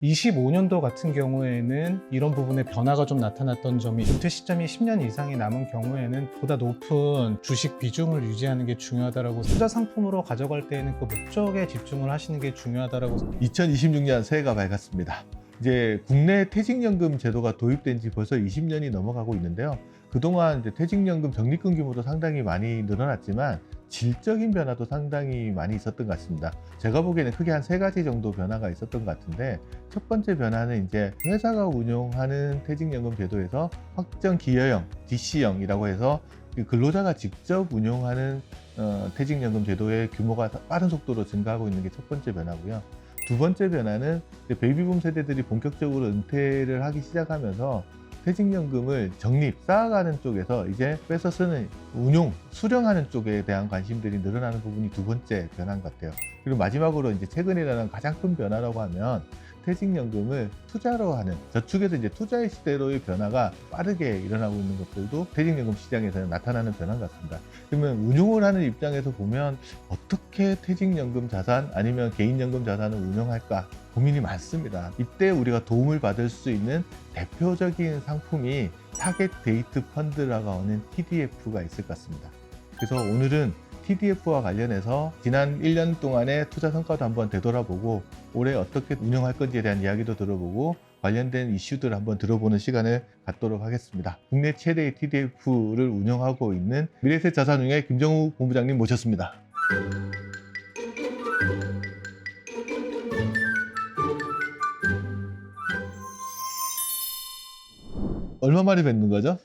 25년도 같은 경우에는 이런 부분에 변화가 좀 나타났던 점이, 은퇴 시점이 10년 이상이 남은 경우에는 보다 높은 주식 비중을 유지하는 게 중요하다라고, 투자 상품으로 가져갈 때에는 그 목적에 집중을 하시는 게 중요하다라고. 2026년 새해가 밝았습니다. 이제 국내 퇴직연금 제도가 도입된 지 벌써 20년이 넘어가고 있는데요. 그동안 이제 퇴직연금 적립금 규모도 상당히 많이 늘어났지만 질적인 변화도 상당히 많이 있었던 것 같습니다. 제가 보기에는 크게 한 3가지 정도 변화가 있었던 것 같은데, 첫 번째 변화는 이제 회사가 운용하는 퇴직연금 제도에서 확정 기여형, DC형이라고 해서 근로자가 직접 운용하는 퇴직연금 제도의 규모가 빠른 속도로 증가하고 있는 게 첫 번째 변화고요. 두 번째 변화는 베이비붐 세대들이 본격적으로 은퇴를 하기 시작하면서 퇴직연금을 적립, 쌓아가는 쪽에서 이제 뺏어 쓰는 운용, 수령하는 쪽에 대한 관심들이 늘어나는 부분이 두 번째 변화인 것 같아요. 그리고 마지막으로 이제 최근에 일어난 가장 큰 변화라고 하면 퇴직연금을 투자로 하는, 저축에서 이제 투자의 시대로의 변화가 빠르게 일어나고 있는 것들도 퇴직연금 시장에서 나타나는 변화인 것 같습니다. 그러면 운용을 하는 입장에서 보면 어떻게 퇴직연금 자산 아니면 개인연금 자산을 운용할까 고민이 많습니다. 이때 우리가 도움을 받을 수 있는 대표적인 상품이 타겟 데이트 펀드라고 하는 TDF가 있을 것 같습니다. 그래서 오늘은 TDF와 관련해서 지난 1년 동안의 투자 성과도 한번 되돌아보고 올해 어떻게 운영할 건지에 대한 이야기도 들어보고 관련된 이슈들을 한번 들어보는 시간을 갖도록 하겠습니다. 국내 최대의 TDF를 운영하고 있는 미래에셋자산운용의 김정우 본부장님 모셨습니다. 얼마 만에 뵙는 거죠?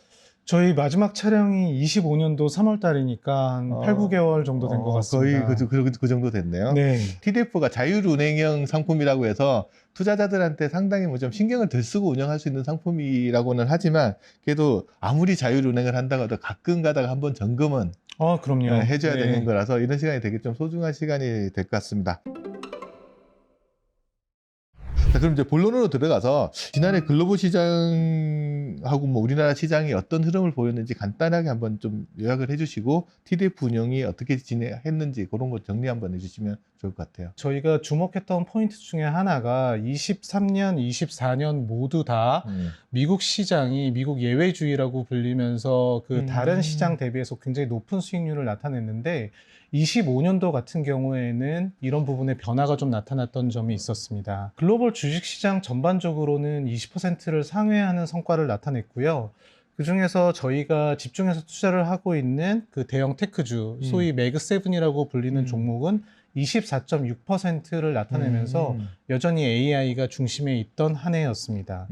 저희 마지막 촬영이 25년도 3월 달이니까 한 8, 9개월 정도 된 것 같습니다. 거의 그 정도 됐네요. 네. TDF가 자율운행형 상품이라고 해서 투자자들한테 상당히 뭐 좀 신경을 덜 쓰고 운영할 수 있는 상품이라고는 하지만, 그래도 아무리 자율운행을 한다고 해도 가끔 가다가 한번 점검은 그럼요. 해줘야 네. 되는 거라서 이런 시간이 되게 좀 소중한 시간이 될 것 같습니다. 자, 그럼 이제 본론으로 들어가서 지난해 글로벌 시장하고 뭐 우리나라 시장이 어떤 흐름을 보였는지 간단하게 한번 좀 요약을 해주시고 TDF 운영이 어떻게 진행했는지 그런 거 정리 한번 해주시면 좋을 것 같아요. 저희가 주목했던 포인트 중에 하나가 23년, 24년 모두 다 미국 시장이 미국 예외주의라고 불리면서 그 다른 시장 대비해서 굉장히 높은 수익률을 나타냈는데, 25년도 같은 경우에는 이런 부분에 변화가 좀 나타났던 점이 있었습니다. 글로벌 주식시장 전반적으로는 20%를 상회하는 성과를 나타냈고요. 그 중에서 저희가 집중해서 투자를 하고 있는 그 대형 테크주, 소위 매그7이라고 불리는 종목은 24.6%를 나타내면서 여전히 AI가 중심에 있던 한 해였습니다.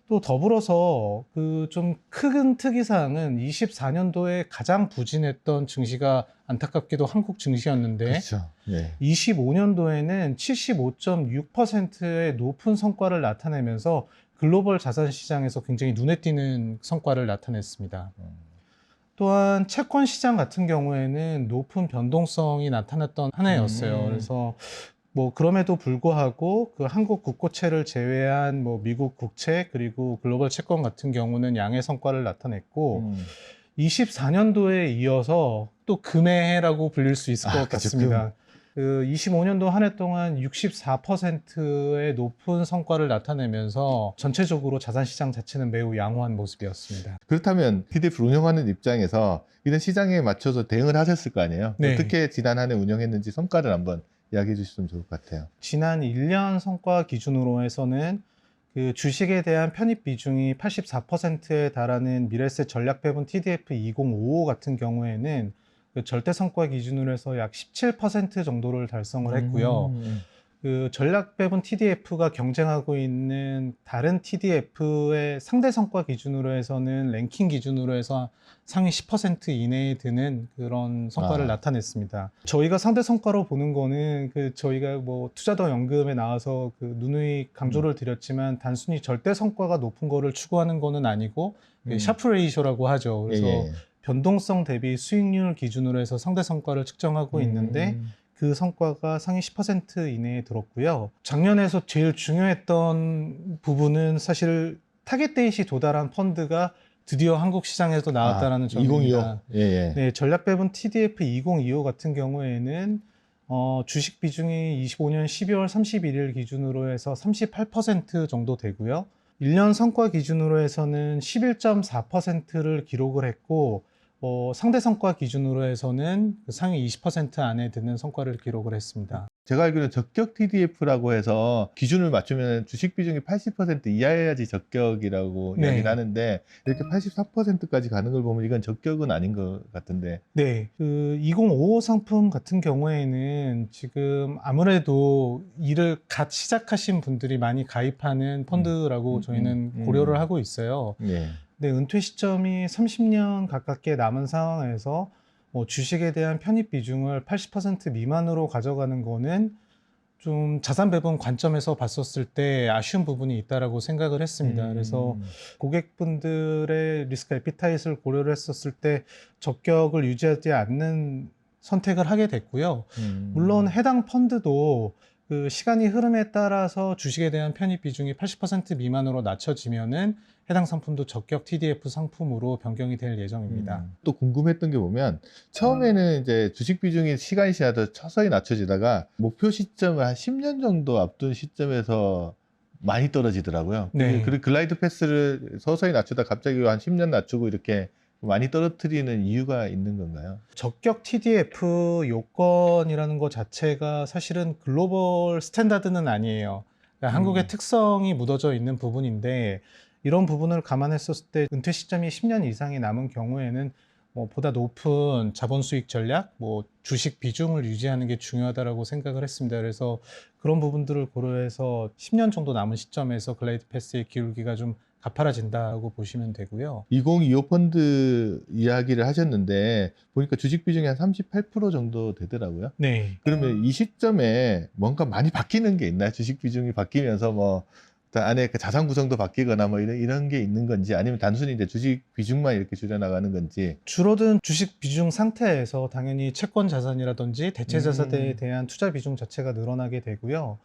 또 더불어서 그 좀 큰 특이사항은 24년도에 가장 부진했던 증시가 안타깝게도 한국 증시였는데, 그렇죠. 네. 25년도에는 75.6%의 높은 성과를 나타내면서 글로벌 자산 시장에서 굉장히 눈에 띄는 성과를 나타냈습니다. 또한 채권 시장 같은 경우에는 높은 변동성이 나타났던 한 해였어요. 그래서 뭐 그럼에도 불구하고 그 한국 국고채를 제외한 뭐 미국 국채 그리고 글로벌 채권 같은 경우는 양의 성과를 나타냈고, 24년도에 이어서 또 금의 해라고 불릴 수 있을 것 같습니다. 그 25년도 한 해 동안 64%의 높은 성과를 나타내면서 전체적으로 자산시장 자체는 매우 양호한 모습이었습니다. 그렇다면 TDF 운영하는 입장에서 이런 시장에 맞춰서 대응을 하셨을 거 아니에요? 네. 어떻게 지난 한 해 운영했는지 성과를 한번 이야기해 주시면 좋을 것 같아요. 지난 1년 성과 기준으로 해서는 그 주식에 대한 편입 비중이 84%에 달하는 미래에셋 전략배분 TDF 2055 같은 경우에는 그 절대 성과 기준으로 해서 약 17% 정도를 달성을 했고요. 그 전략배분 TDF가 경쟁하고 있는 다른 TDF의 상대 성과 기준으로 해서는 랭킹 기준으로 해서 상위 10% 이내에 드는 그런 성과를 나타냈습니다. 저희가 상대 성과로 보는 거는 그 저희가 뭐 투자더 연금에 나와서 그 누누이 강조를 드렸지만 단순히 절대 성과가 높은 거를 추구하는 거는 아니고 그 샤프 레이쇼라고 하죠. 그래서 변동성 대비 수익률 기준으로 해서 상대 성과를 측정하고 있는데, 그 성과가 상위 10% 이내에 들었고요. 작년에서 제일 중요했던 부분은 사실 타겟 데이시 도달한 펀드가 드디어 한국 시장에서 나왔다는 점입니다. 2025. 네, 전략배분 TDF 2025 같은 경우에는 주식 비중이 25년 12월 31일 기준으로 해서 38% 정도 되고요. 1년 성과 기준으로 해서는 11.4%를 기록을 했고, 상대 성과 기준으로 해서는 그 상위 20% 안에 드는 성과를 기록을 했습니다. 제가 알기로는 적격 TDF라고 해서 기준을 맞추면 주식 비중이 80% 이하여야지 적격이라고 네. 이야기를 하는데 이렇게 84%까지 가는 걸 보면 이건 적격은 아닌 것 같은데. 네, 그 2055 상품 같은 경우에는 지금 아무래도 일을 갓 시작하신 분들이 많이 가입하는 펀드라고 저희는 고려를 하고 있어요. 네. 근데 은퇴 시점이 30년 가깝게 남은 상황에서 주식에 대한 편입 비중을 80% 미만으로 가져가는 거는 좀 자산 배분 관점에서 봤었을 때 아쉬운 부분이 있다라고 생각을 했습니다. 그래서 고객분들의 리스크 에피타이트를 고려를 했었을 때 적격을 유지하지 않는 선택을 하게 됐고요. 물론 해당 펀드도 그 시간이 흐름에 따라서 주식에 대한 편입 비중이 80% 미만으로 낮춰지면은 해당 상품도 적격 TDF 상품으로 변경이 될 예정입니다. 또 궁금했던 게 보면 처음에는 이제 주식 비중이 시간이 지나도 서서히 낮춰지다가 목표 시점을 한 10년 정도 앞둔 시점에서 많이 떨어지더라고요. 네. 그 글라이드 패스를 서서히 낮추다 갑자기 한 10년 낮추고 이렇게 많이 떨어뜨리는 이유가 있는 건가요? 적격 TDF 요건이라는 것 자체가 사실은 글로벌 스탠다드는 아니에요. 그러니까 한국의 특성이 묻어져 있는 부분인데, 이런 부분을 감안했었을 때 은퇴 시점이 10년 이상이 남은 경우에는 보다 높은 자본 수익 전략, 주식 비중을 유지하는 게 중요하다고 생각을 했습니다. 그래서 그런 부분들을 고려해서 10년 정도 남은 시점에서 글라이드 패스의 기울기가 좀 가파라진다고 보시면 되고요. 2025 펀드 이야기를 하셨는데 보니까 주식 비중이 한 38% 정도 되더라고요. 네. 그러면 이 시점에 뭔가 많이 바뀌는 게 있나요? 주식 비중이 바뀌면서 안에 그 자산 구성도 바뀌거나 이런 게 있는 건지, 아니면 단순히 이제 주식 비중만 이렇게 줄여나가는 건지. 줄어든 주식 비중 상태에서 당연히 채권 자산이라든지 대체 자산에 대한 투자 비중 자체가 늘어나게 되고요.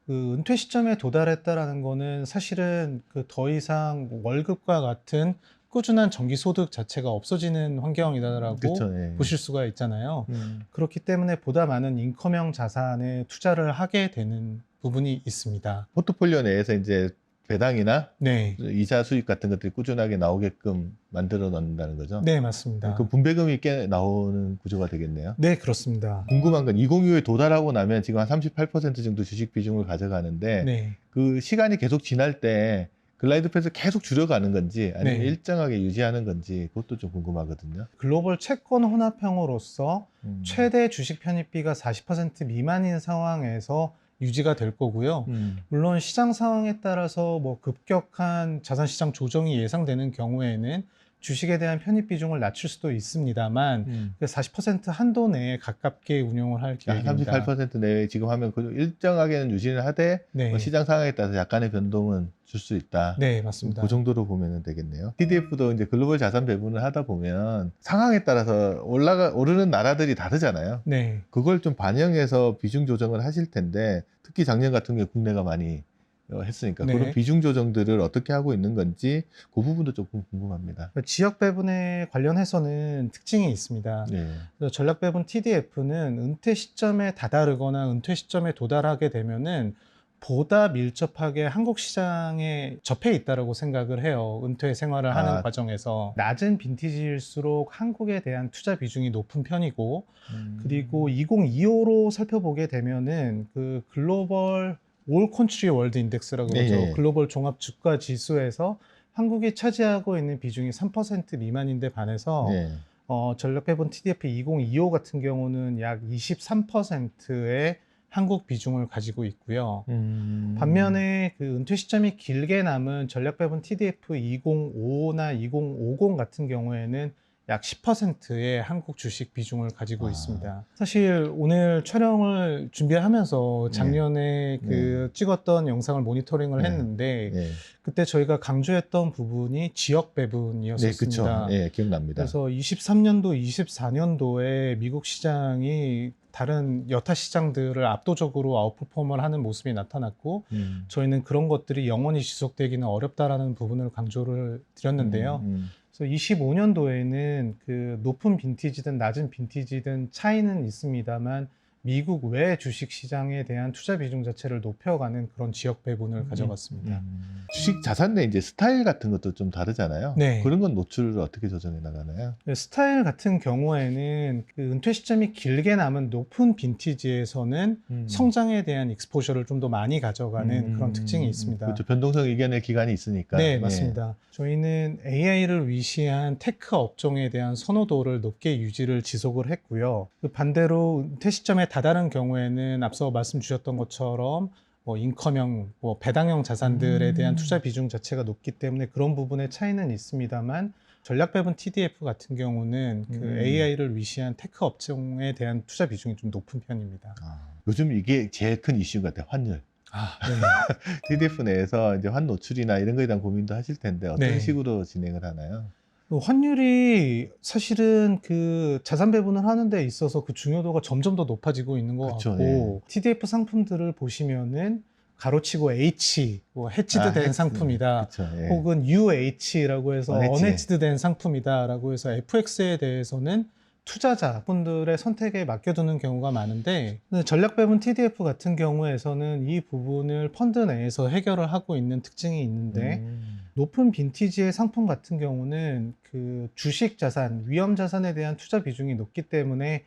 그 은퇴 시점에 도달했다라는 거는 사실은 그 더 이상 월급과 같은 꾸준한 정기 소득 자체가 없어지는 환경이다라고 그쵸, 예. 보실 수가 있잖아요. 그렇기 때문에 보다 많은 인컴형 자산에 투자를 하게 되는 부분이 있습니다. 포트폴리오 내에서 이제 배당이나 네. 이자 수익 같은 것들이 꾸준하게 나오게끔 만들어 놓는다는 거죠. 네, 맞습니다. 그 분배금이 꽤 나오는 구조가 되겠네요. 네, 그렇습니다. 궁금한 건 2025에 도달하고 나면 지금 한 38% 정도 주식 비중을 가져가는데 네. 그 시간이 계속 지날 때 글라이드 패스 계속 줄여가는 건지 아니면 네. 일정하게 유지하는 건지 그것도 좀 궁금하거든요. 글로벌 채권 혼합형으로서 최대 주식 편입비가 40% 미만인 상황에서 유지가 될 거고요. 물론 시장 상황에 따라서 급격한 자산 시장 조정이 예상되는 경우에는 주식에 대한 편입 비중을 낮출 수도 있습니다만 그 40% 한도 내에 가깝게 운용을 할 계획입니다. 38% 내외 지금 하면 그 일정하게는 유지를 하되 네. 시장 상황에 따라서 약간의 변동은 줄 수 있다. 네, 맞습니다. 그 정도로 보면 되겠네요. TDF도 이제 글로벌 자산 배분을 하다 보면 상황에 따라서 오르는 나라들이 다르잖아요. 네. 그걸 좀 반영해서 비중 조정을 하실 텐데 특히 작년 같은 경우에 국내가 많이 했으니까 네. 그런 비중 조정들을 어떻게 하고 있는 건지 그 부분도 조금 궁금합니다. 지역 배분에 관련해서는 특징이 있습니다. 네. 그래서 전략 배분 TDF는 은퇴 시점에 다다르거나 은퇴 시점에 도달하게 되면은 보다 밀접하게 한국 시장에 접해 있다라고 생각을 해요. 은퇴 생활을 하는 과정에서 낮은 빈티지일수록 한국에 대한 투자 비중이 높은 편이고, 그리고 2025로 살펴보게 되면은 그 글로벌 올 컨트리 월드 인덱스라고 그러죠. 네. 글로벌 종합 주가 지수에서 한국이 차지하고 있는 비중이 3% 미만인데 반해서 네. 전략 배분 TDF 2025 같은 경우는 약 23%의 한국 비중을 가지고 있고요. 반면에 그 은퇴 시점이 길게 남은 전략 배분 TDF 2055나 2050 같은 경우에는 약 10%의 한국 주식 비중을 가지고 있습니다. 사실 오늘 촬영을 준비하면서 작년에 그 찍었던 영상을 모니터링을 했는데 그때 저희가 강조했던 부분이 지역 배분이었습니다. 네, 그렇죠. 기억납니다. 그래서 23년도, 24년도에 미국 시장이 다른 여타 시장들을 압도적으로 아웃퍼폼을 하는 모습이 나타났고 저희는 그런 것들이 영원히 지속되기는 어렵다라는 부분을 강조를 드렸는데요. 그래서 25년도에는 그 높은 빈티지든 낮은 빈티지든 차이는 있습니다만 미국 외 주식 시장에 대한 투자 비중 자체를 높여가는 그런 지역 배분을 가져갔습니다. 주식 자산 내 이제 스타일 같은 것도 좀 다르잖아요. 네. 그런 건 노출을 어떻게 조정해 나가나요? 스타일 같은 경우에는 그 은퇴 시점이 길게 남은 높은 빈티지에서는 성장에 대한 익스포저를 좀 더 많이 가져가는 그런 특징이 있습니다. 그렇죠. 변동성 이겨낼 기간이 있으니까. 네, 예. 맞습니다. 저희는 AI를 위시한 테크 업종에 대한 선호도를 높게 유지를 지속을 했고요. 그 반대로 은퇴 시점에 다다른 경우에는 앞서 말씀 주셨던 것처럼 뭐 인컴형, 뭐 배당형 자산들에 대한 투자 비중 자체가 높기 때문에 그런 부분의 차이는 있습니다만 전략 배분 TDF 같은 경우는 그 AI를 위시한 테크 업종에 대한 투자 비중이 좀 높은 편입니다. 요즘 이게 제일 큰 이슈 같아요. 환율. 네. TDF 내에서 이제 환 노출이나 이런 거에 대한 고민도 하실 텐데 어떤 네. 식으로 진행을 하나요? 환율이 사실은 그 자산 배분을 하는 데 있어서 그 중요도가 점점 더 높아지고 있는 것 그쵸, 같고 TDF 상품들을 보시면은 가로치고 H, 뭐 해치드 된 상품이다. 그쵸, 예. 혹은 UH라고 해서 언헤지. 언헤치드 된 상품이다라고 해서 FX에 대해서는 투자자분들의 선택에 맡겨두는 경우가 많은데 전략 배분 TDF 같은 경우에서는 이 부분을 펀드 내에서 해결을 하고 있는 특징이 있는데 높은 빈티지의 상품 같은 경우는 그 주식 자산, 위험 자산에 대한 투자 비중이 높기 때문에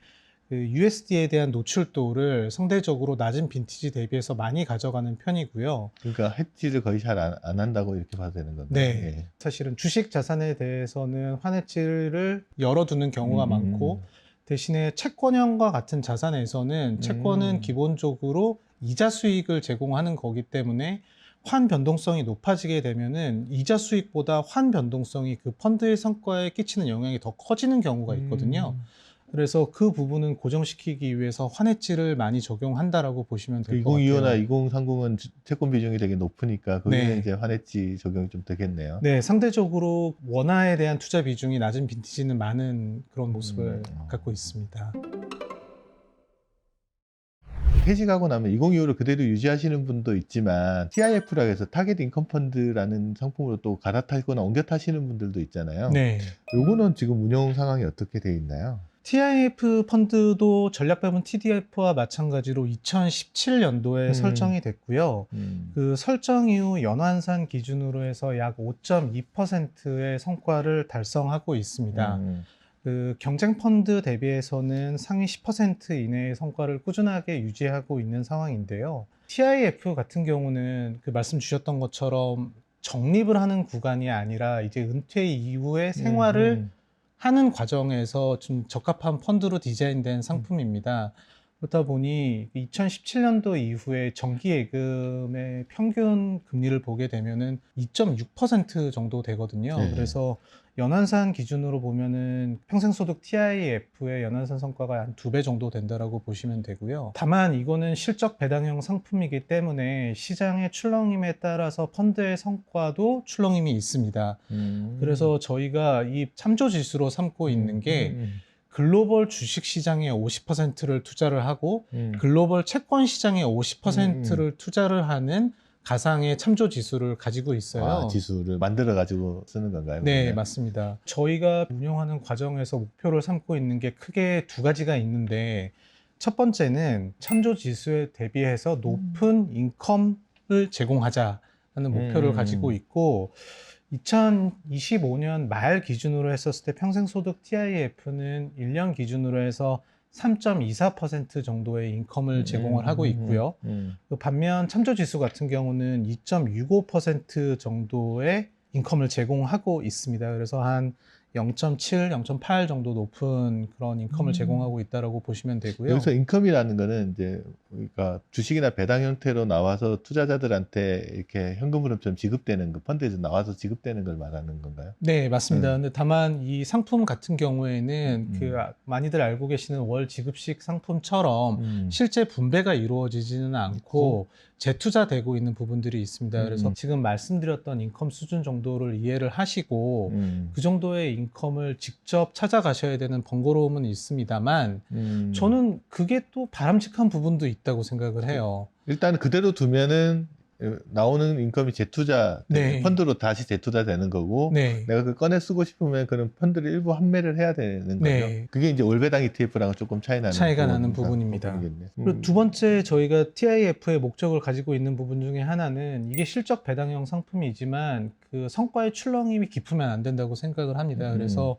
그 USD에 대한 노출도를 상대적으로 낮은 빈티지 대비해서 많이 가져가는 편이고요. 그러니까 해지를 거의 잘 안 한다고 이렇게 봐도 되는 건데. 네. 예. 사실은 주식 자산에 대해서는 환해지를 열어두는 경우가 많고 대신에 채권형과 같은 자산에서는 채권은 기본적으로 이자 수익을 제공하는 거기 때문에 환 변동성이 높아지게 되면은 이자 수익보다 환 변동성이 그 펀드의 성과에 끼치는 영향이 더 커지는 경우가 있거든요. 그래서 그 부분은 고정시키기 위해서 환해지를 많이 적용한다라고 보시면 될 것 같아요. 2025나 2030은 채권 비중이 되게 높으니까 거기는 네. 이제 환해지 적용이 좀 되겠네요. 네, 상대적으로 원화에 대한 투자 비중이 낮은 빈티지는 많은 그런 모습을 갖고 있습니다. 퇴직하고 나면 2025를 그대로 유지하시는 분도 있지만 TIF라고 해서 타겟 인컴 펀드라는 상품으로 또 갈아타거나 옮겨 타시는 분들도 있잖아요. 네. 요거는 지금 운영 상황이 어떻게 돼 있나요? TIF 펀드도 전략 배분 TDF와 마찬가지로 2017년도에 설정이 됐고요. 그 설정 이후 연환산 기준으로 해서 약 5.2%의 성과를 달성하고 있습니다. 그 경쟁 펀드 대비해서는 상위 10% 이내의 성과를 꾸준하게 유지하고 있는 상황인데요. TIF 같은 경우는 그 말씀 주셨던 것처럼 적립을 하는 구간이 아니라 이제 은퇴 이후의 생활을 하는 과정에서 좀 적합한 펀드로 디자인된 상품입니다. 그렇다 보니 2017년도 이후에 정기예금의 평균 금리를 보게 되면은 2.6% 정도 되거든요. 네. 그래서 연환산 기준으로 보면은 평생소득 TIF의 연환산 성과가 한 2배 정도 된다라고 보시면 되고요. 다만 이거는 실적 배당형 상품이기 때문에 시장의 출렁임에 따라서 펀드의 성과도 출렁임이 있습니다. 그래서 저희가 이 참조 지수로 삼고 있는 게 글로벌 주식 시장의 50%를 투자를 하고 글로벌 채권 시장의 50%를 투자를 하는 가상의 참조 지수를 가지고 있어요. 지수를 만들어 가지고 쓰는 건가요? 네, 그러면? 맞습니다. 저희가 운영하는 과정에서 목표를 삼고 있는 게 크게 두 가지가 있는데 첫 번째는 참조 지수에 대비해서 높은 인컴을 제공하자는 목표를 가지고 있고 2025년 말 기준으로 했었을 때 평생소득 TIF는 1년 기준으로 해서 3.24% 정도의 인컴을 제공을 하고 있고요. 반면 참조지수 같은 경우는 2.65% 정도의 인컴을 제공하고 있습니다. 그래서 한 0.7, 0.8 정도 높은 그런 인컴을 제공하고 있다고 보시면 되고요. 여기서 인컴이라는 거는 이제 그러니까 주식이나 배당 형태로 나와서 투자자들한테 이렇게 현금 흐름처럼 지급되는 거, 펀드에서 나와서 지급되는 걸 말하는 건가요? 네, 맞습니다. 근데 다만 이 상품 같은 경우에는 그 많이들 알고 계시는 월 지급식 상품처럼 실제 분배가 이루어지지는 않고 재투자되고 있는 부분들이 있습니다. 그래서 지금 말씀드렸던 인컴 수준 정도를 이해를 하시고 그 정도의 인컴을 직접 찾아가셔야 되는 번거로움은 있습니다만 저는 그게 또 바람직한 부분도 있다고 생각을 해요. 일단 그대로 두면은 나오는 인컴이 재투자, 네. 펀드로 다시 재투자되는 거고 네. 내가 그 꺼내 쓰고 싶으면 그런 펀드를 일부 환매를 해야 되는 거죠. 네. 그게 이제 올배당 ETF랑은 조금 차이가 나는 부분입니다. 부분이겠네. 그리고 두 번째 저희가 TIF의 목적을 가지고 있는 부분 중에 하나는 이게 실적 배당형 상품이지만 그 성과의 출렁임이 깊으면 안 된다고 생각을 합니다. 그래서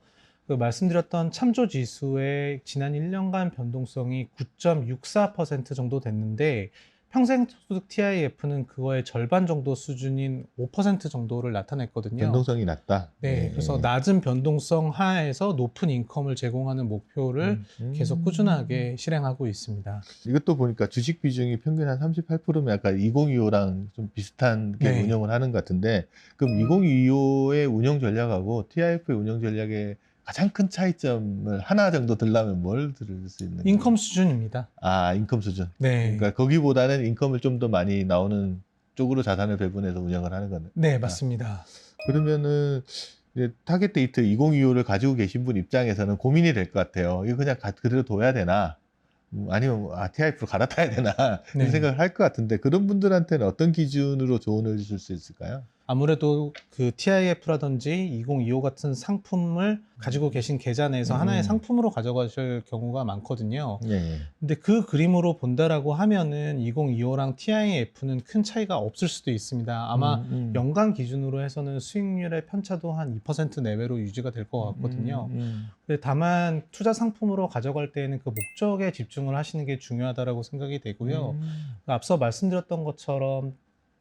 그 말씀드렸던 참조 지수의 지난 1년간 변동성이 9.64% 정도 됐는데 평생소득 TIF는 그거의 절반 정도 수준인 5% 정도를 나타냈거든요. 변동성이 낮다. 네, 그래서 낮은 변동성 하에서 높은 인컴을 제공하는 목표를 계속 꾸준하게 실행하고 있습니다. 이것도 보니까 주식 비중이 평균 한 38%면 아까 2025랑 좀 비슷한 게 네. 운영을 하는 것 같은데 그럼 2025의 운영 전략하고 TIF의 운영 전략의 가장 큰 차이점을 하나 정도 들라면 뭘 들을 수 있는 인컴 거예요? 수준입니다. 아, 인컴 수준. 네, 그러니까 거기보다는 인컴을 좀 더 많이 나오는 쪽으로 자산을 배분해서 운영을 하는 거네. 네, 맞습니다. 그러면은 이제 타겟 데이트 2025를 가지고 계신 분 입장에서는 고민이 될 것 같아요. 이거 그냥 그대로 둬야 되나? 아니면 TIF로 갈아타야 되나? 네. 이런 생각을 할 것 같은데 그런 분들한테는 어떤 기준으로 조언을 줄 수 있을까요? 아무래도 그 TIF라든지 2025 같은 상품을 가지고 계신 계좌 내에서 하나의 상품으로 가져가실 경우가 많거든요. 예. 근데 그 그림으로 본다라고 하면은 2025랑 TIF는 큰 차이가 없을 수도 있습니다. 아마 연간 기준으로 해서는 수익률의 편차도 한 2% 내외로 유지가 될 것 같거든요. 근데 다만 투자 상품으로 가져갈 때에는 그 목적에 집중을 하시는 게 중요하다라고 생각이 되고요. 앞서 말씀드렸던 것처럼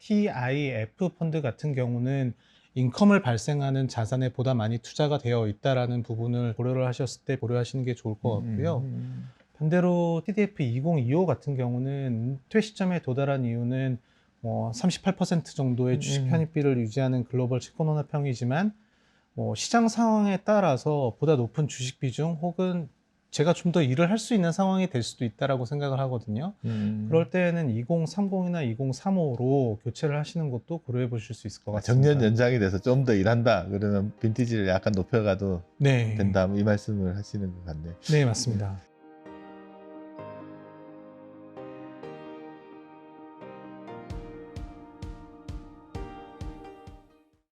TIF 펀드 같은 경우는 인컴을 발생하는 자산에 보다 많이 투자가 되어 있다라는 부분을 고려를 하셨을 때 고려하시는 게 좋을 것 같고요. 반대로 TDF 2025 같은 경우는 은퇴 시점에 도달한 이유는 38% 정도의 주식 편입비를 유지하는 글로벌 채권원화평이지만 시장 상황에 따라서 보다 높은 주식 비중 혹은 제가 좀 더 일을 할 수 있는 상황이 될 수도 있다라고 생각을 하거든요. 그럴 때에는 2030이나 2035로 교체를 하시는 것도 고려해 보실 수 있을 것 같습니다. 정년 연장이 돼서 좀 더 일한다. 그러면 빈티지를 약간 높여가도 네. 된다. 이 말씀을 하시는 것 같네요. 네, 맞습니다.